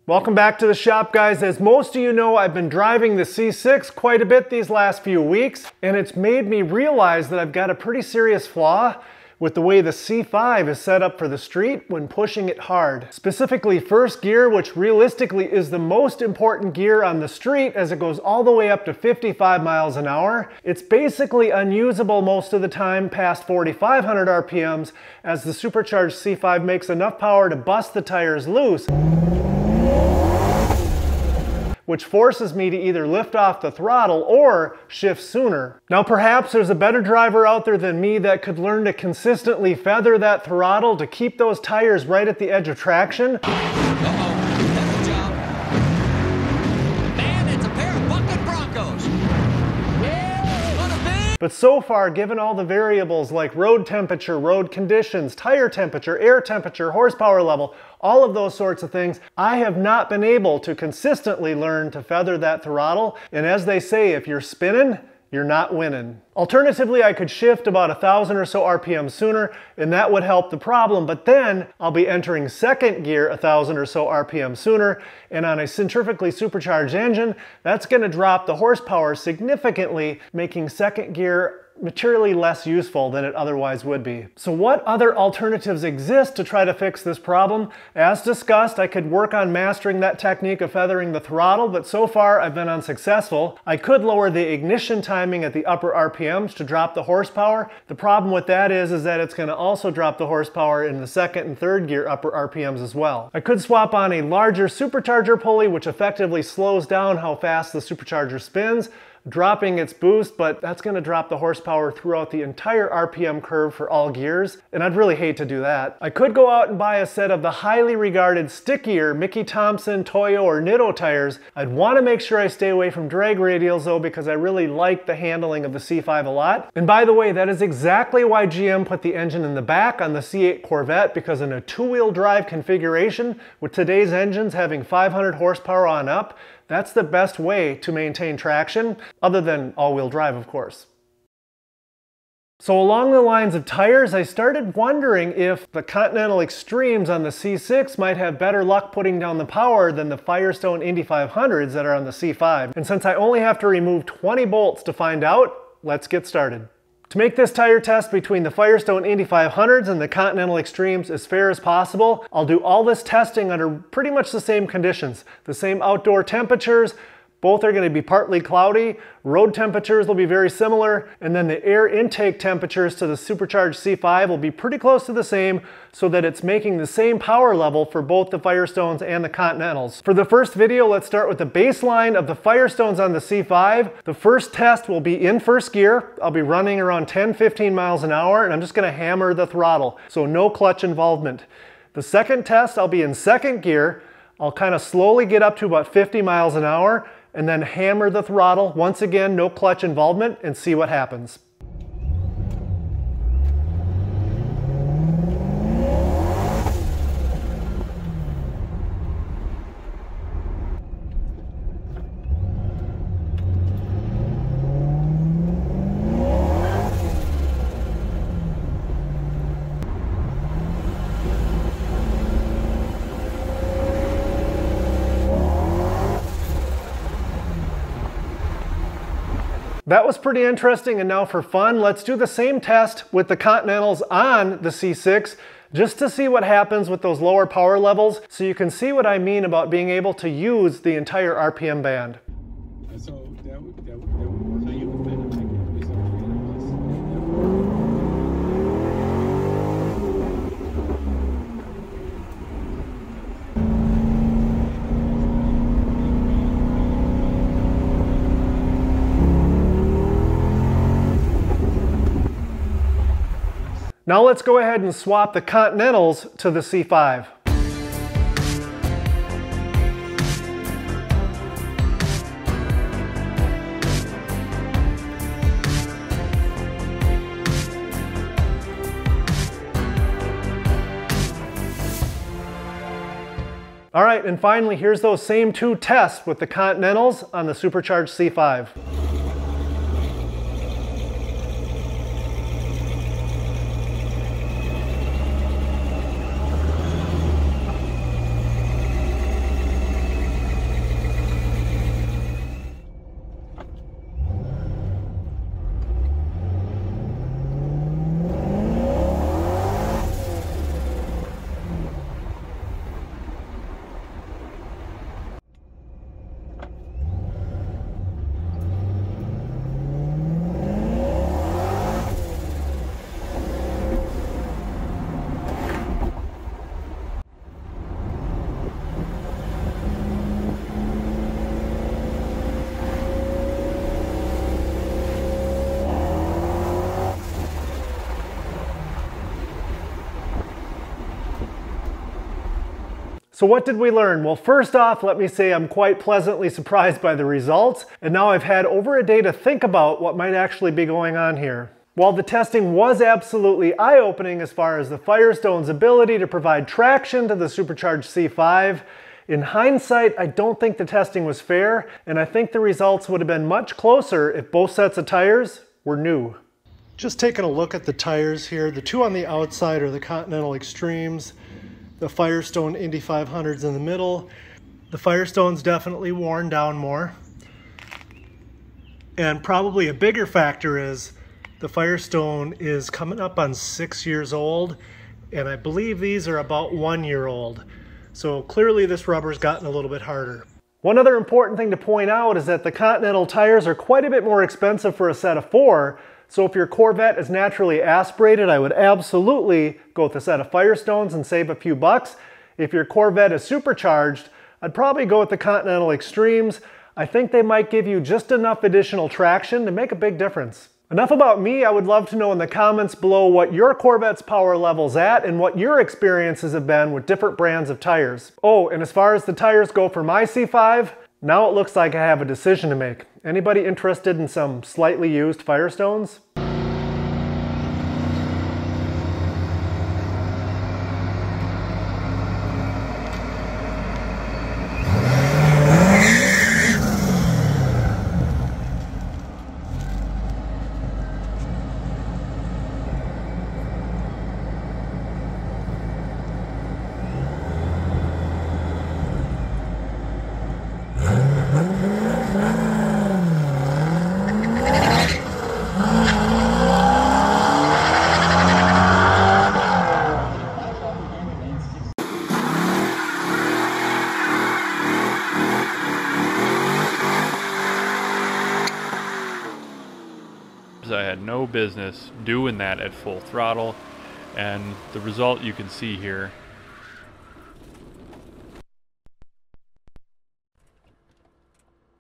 Welcome back to the shop, guys. As most of you know, I've been driving the C6 quite a bit these last few weeks, and it's made me realize that I've got a pretty serious flaw with the way the C5 is set up for the street when pushing it hard. Specifically first gear, which realistically is the most important gear on the street as it goes all the way up to 55 miles an hour. It's basically unusable most of the time past 4,500 RPMs as the Supercharged C5 makes enough power to bust the tires loose, which forces me to either lift off the throttle or shift sooner. Now perhaps there's a better driver out there than me that could learn to consistently feather that throttle to keep those tires right at the edge of traction. That's a job. Man, it's a pair of bucket Broncos. But so far, given all the variables like road temperature, road conditions, tire temperature, air temperature, horsepower level, all of those sorts of things, I have not been able to consistently learn to feather that throttle. And as they say, if you're spinning, you're not winning. Alternatively, I could shift about 1,000 or so RPM sooner, and that would help the problem, but then I'll be entering second gear 1,000 or so RPM sooner, and on a centrifugally supercharged engine, that's gonna drop the horsepower significantly, making second gear materially less useful than it otherwise would be. So what other alternatives exist to try to fix this problem? As discussed, I could work on mastering that technique of feathering the throttle, but so far I've been unsuccessful. I could lower the ignition timing at the upper RPMs to drop the horsepower. The problem with that is that it's going to also drop the horsepower in the second and third gear upper RPMs as well. I could swap on a larger supercharger pulley, which effectively slows down how fast the supercharger spins, dropping its boost, but that's going to drop the horsepower throughout the entire RPM curve for all gears, and I'd really hate to do that. I could go out and buy a set of the highly regarded stickier Mickey Thompson, Toyo, or Nitto tires. I'd want to make sure I stay away from drag radials though, because I really like the handling of the C5 a lot. And by the way, that is exactly why GM put the engine in the back on the C8 Corvette, because in a two-wheel drive configuration, with today's engines having 500 horsepower on up, that's the best way to maintain traction, other than all-wheel drive, of course. So along the lines of tires, I started wondering if the Continental Extremes on the C6 might have better luck putting down the power than the Firestone Indy 500s that are on the C5. And since I only have to remove 20 bolts to find out, let's get started. To make this tire test between the Firestone Indy 500s and the Continental Extremes as fair as possible, I'll do all this testing under pretty much the same conditions, the same outdoor temperatures. Both are going to be partly cloudy, road temperatures will be very similar, and then the air intake temperatures to the Supercharged C5 will be pretty close to the same, so that it's making the same power level for both the Firestones and the Continentals. For the first video, let's start with the baseline of the Firestones on the C5. The first test will be in first gear. I'll be running around 10-15 miles an hour, and I'm just going to hammer the throttle, so no clutch involvement. The second test, I'll be in second gear. I'll kind of slowly get up to about 50 miles an hour, and then hammer the throttle, once again, no clutch involvement, and see what happens. That was pretty interesting, and now for fun, let's do the same test with the Continentals on the C6 just to see what happens with those lower power levels, so you can see what I mean about being able to use the entire RPM band. So that would work. So you would fit it like at least up to 300 plus. Now let's go ahead and swap the Continentals to the C5. All right, and finally, here's those same two tests with the Continentals on the Supercharged C5. So what did we learn? Well, first off, let me say I'm quite pleasantly surprised by the results, and now I've had over a day to think about what might actually be going on here. While the testing was absolutely eye-opening as far as the Firestone's ability to provide traction to the Supercharged C5, in hindsight, I don't think the testing was fair, and I think the results would have been much closer if both sets of tires were new. Just taking a look at the tires here, the two on the outside are the Continental Extremes, the Firestone Indy 500s in the middle. The Firestone's definitely worn down more. And probably a bigger factor is the Firestone is coming up on 6 years old, and I believe these are about 1 year old. So clearly this rubber's gotten a little bit harder. One other important thing to point out is that the Continental tires are quite a bit more expensive for a set of 4. So if your Corvette is naturally aspirated, I would absolutely go with a set of Firestones and save a few bucks. If your Corvette is supercharged, I'd probably go with the Continental Extremes. I think they might give you just enough additional traction to make a big difference. Enough about me. I would love to know in the comments below what your Corvette's power level's at and what your experiences have been with different brands of tires. Oh, and as far as the tires go for my C5, now it looks like I have a decision to make. Anybody interested in some slightly used Firestones? I had no business doing that at full throttle, and the result you can see here.